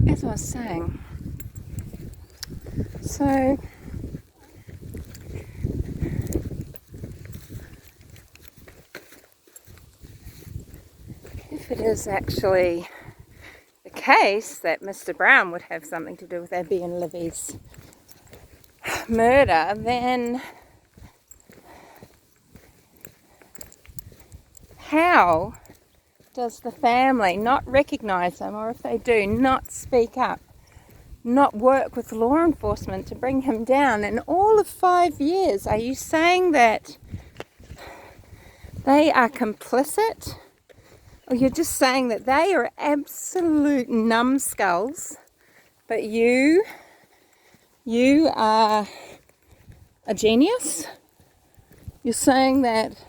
as I was saying, so if it is actually the case that Mr. Brown would have something to do with Abby and Libby's murder, then how does the family not recognise him, or if they do, not speak up, not work with law enforcement to bring him down? In all of 5 years, are you saying that they are complicit? Or you're just saying that they are absolute numbskulls, but you are a genius? You're saying that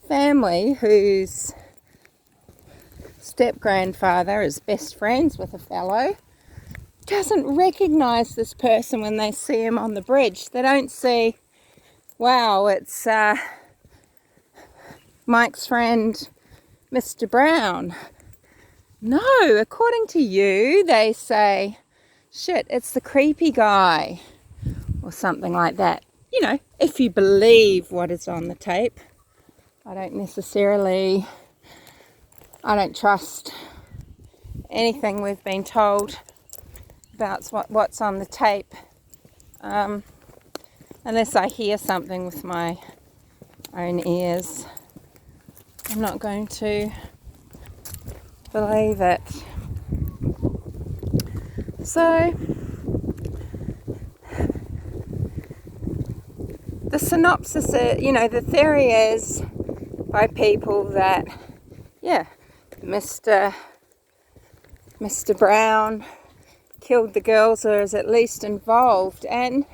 family whose step-grandfather is best friends with a fellow doesn't recognise this person when they see him on the bridge. They don't see, wow, it's Mike's friend Mr. Brown. No, according to you, they say, shit, it's the creepy guy, or something like that. You know, if you believe what is on the tape. I don't trust anything we've been told about what's on the tape, unless I hear something with my own ears. I'm not going to believe it. So the synopsis, the theory is by people that, Mr. Brown killed the girls, or is at least involved, and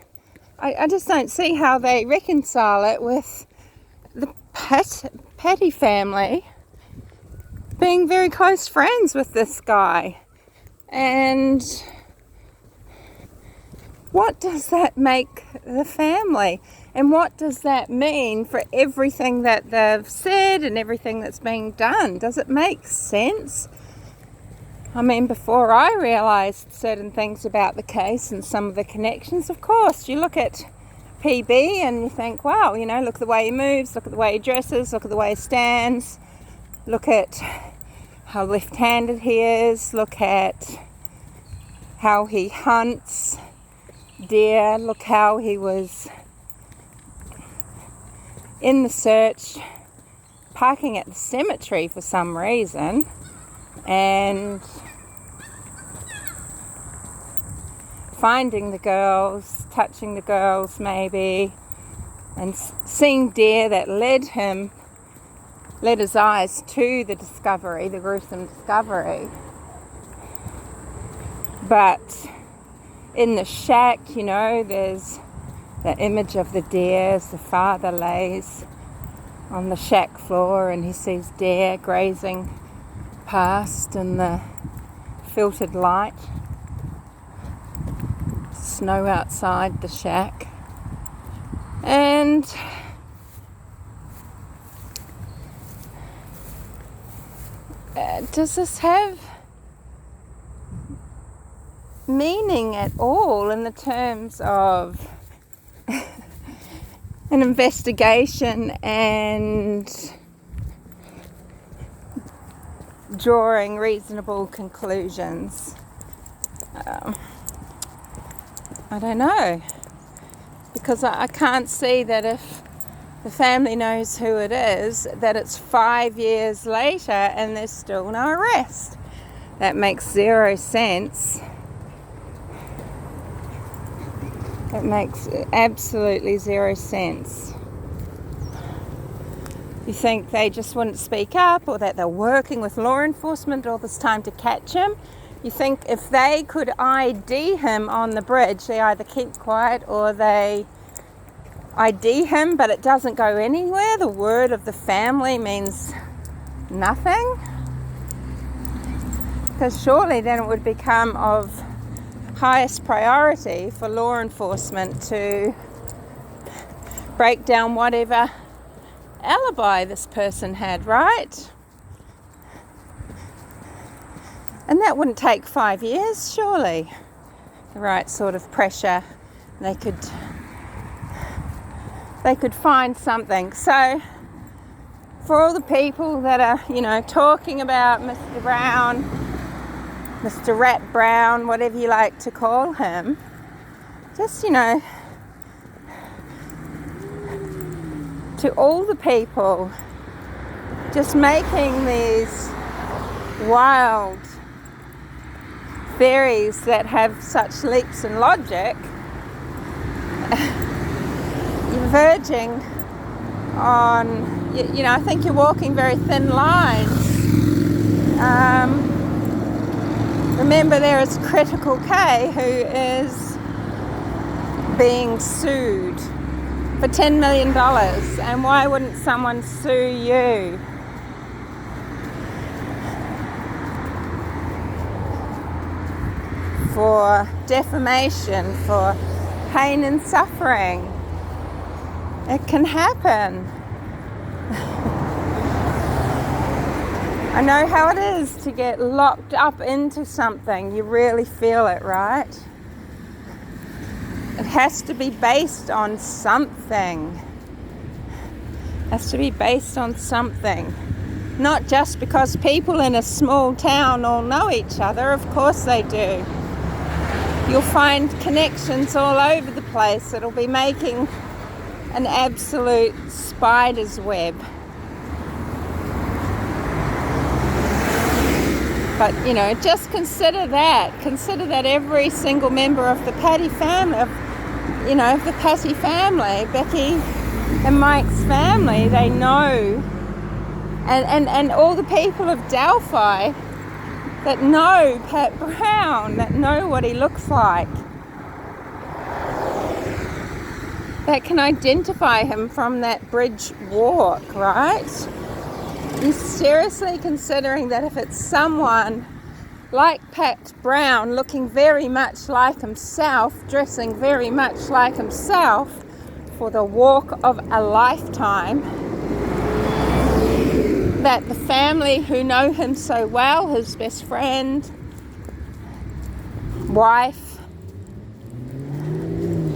I just don't see how they reconcile it with the Patty family being very close friends with this guy. And what does that make the family? And what does that mean for everything that they've said and everything that's being done? Does it make sense? I mean, before I realised certain things about the case and some of the connections, of course, you look at PB and you think, wow, look at the way he moves, look at the way he dresses, look at the way he stands, look at how left-handed he is, look at how he hunts deer, look how he was in the search, parking at the cemetery for some reason, and finding the girls, touching the girls maybe, and seeing deer that led his eyes to the discovery, the gruesome discovery. But in the shack, there's the image of the deer as the father lays on the shack floor and he sees deer grazing past in the filtered light. Snow outside the shack. And does this have meaning at all in the terms of an investigation and drawing reasonable conclusions? I don't know, because I can't see that if the family knows who it is, that it's 5 years later and there's still no arrest. That makes zero sense. It makes absolutely zero sense. You think they just wouldn't speak up, or that they're working with law enforcement all this time to catch him? You think if they could ID him on the bridge, they either keep quiet or they ID him, but it doesn't go anywhere? The word of the family means nothing? Because surely then it would become of highest priority for law enforcement to break down whatever alibi this person had, right? And that wouldn't take 5 years, surely. The right sort of pressure. They could find something. So for all the people that are, talking about Mr. Brown, Mr. Rat Brown, whatever you like to call him, just, to all the people just making these wild theories that have such leaps in logic, you're verging on, I think you're walking very thin lines. Remember, there is Critical K who is being sued for $10 million, and why wouldn't someone sue you? For defamation, for pain and suffering. It can happen. I know how it is to get locked up into something. You really feel it, right? It has to be based on something. It has to be based on something. Not just because people in a small town all know each other. Of course they do. You'll find connections all over the place. It'll be making an absolute spider's web. But, just consider that. Consider that every single member of the Patty family, of the Patty family, Becky and Mike's family, they know. And all the people of Delphi that know Pat Brown, that know what he looks like, that can identify him from that bridge walk, right? You're seriously considering that if it's someone like Pat Brown, looking very much like himself, dressing very much like himself for the walk of a lifetime, that the family who know him so well, his best friend, wife,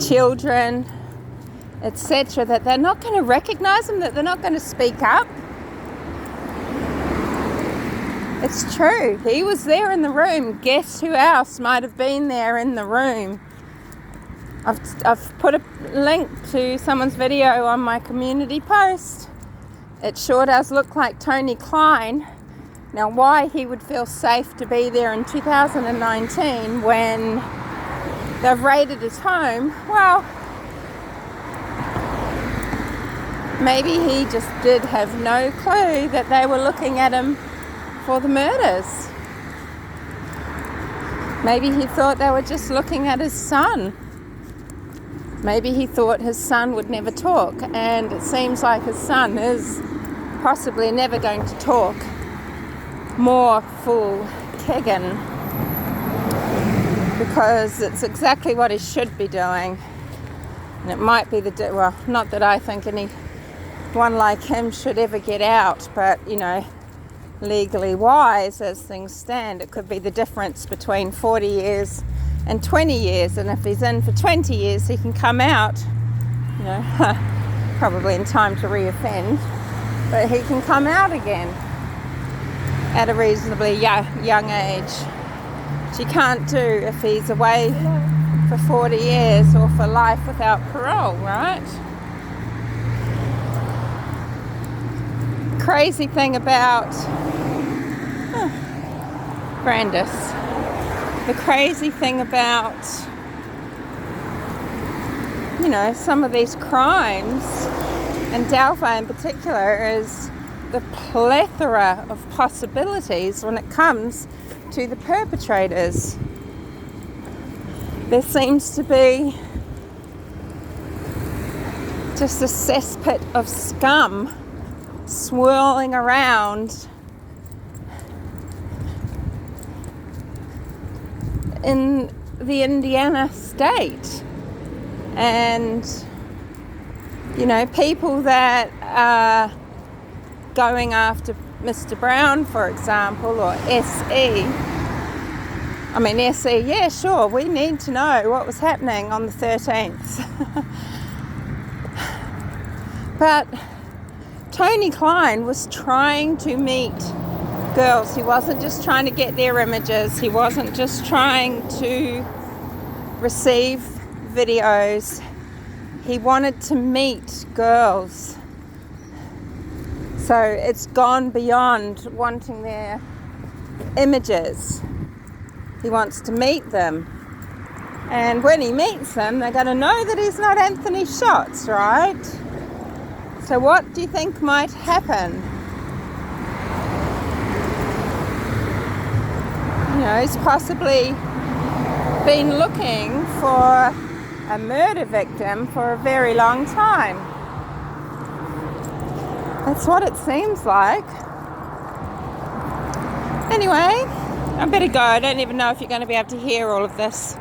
children, etc., that they're not going to recognize him, that they're not going to speak up. It's true. He was there in the room. Guess who else might have been there in the room? I've put a link to someone's video on my community post. It sure does look like Tony Kline. Now, why he would feel safe to be there in 2019 when they've raided his home, well, maybe he just did have no clue that they were looking at him for the murders. Maybe he thought they were just looking at his son. Maybe he thought his son would never talk, and it seems like his son is possibly never going to talk. More fool Kegan, because it's exactly what he should be doing. And it might be well, not that I think anyone like him should ever get out, but legally wise as things stand, it could be the difference between 40 years and 20 years. And if he's in for 20 years, he can come out, probably in time to reoffend, but he can come out again at a reasonably young age. Which you can't do if he's away for 40 years or for life without parole, right? Crazy thing about Brandis. The crazy thing about, some of these crimes, and Delphi in particular, is the plethora of possibilities when it comes to the perpetrators. There seems to be just a cesspit of scum swirling around in the Indiana state, and people that are going after Mr. Brown, for example, or SE, I mean, Essie, yeah, sure, we need to know what was happening on the 13th. But Tony Kline was trying to meet girls. He wasn't just trying to get their images. He wasn't just trying to receive videos. He wanted to meet girls. So it's gone beyond wanting their images. He wants to meet them. And when he meets them, they're going to know that he's not Anthony Shots, right? So what do you think might happen? You know, he's possibly been looking for a murder victim for a very long time. That's what it seems like. Anyway, I better go. I don't even know if you're going to be able to hear all of this.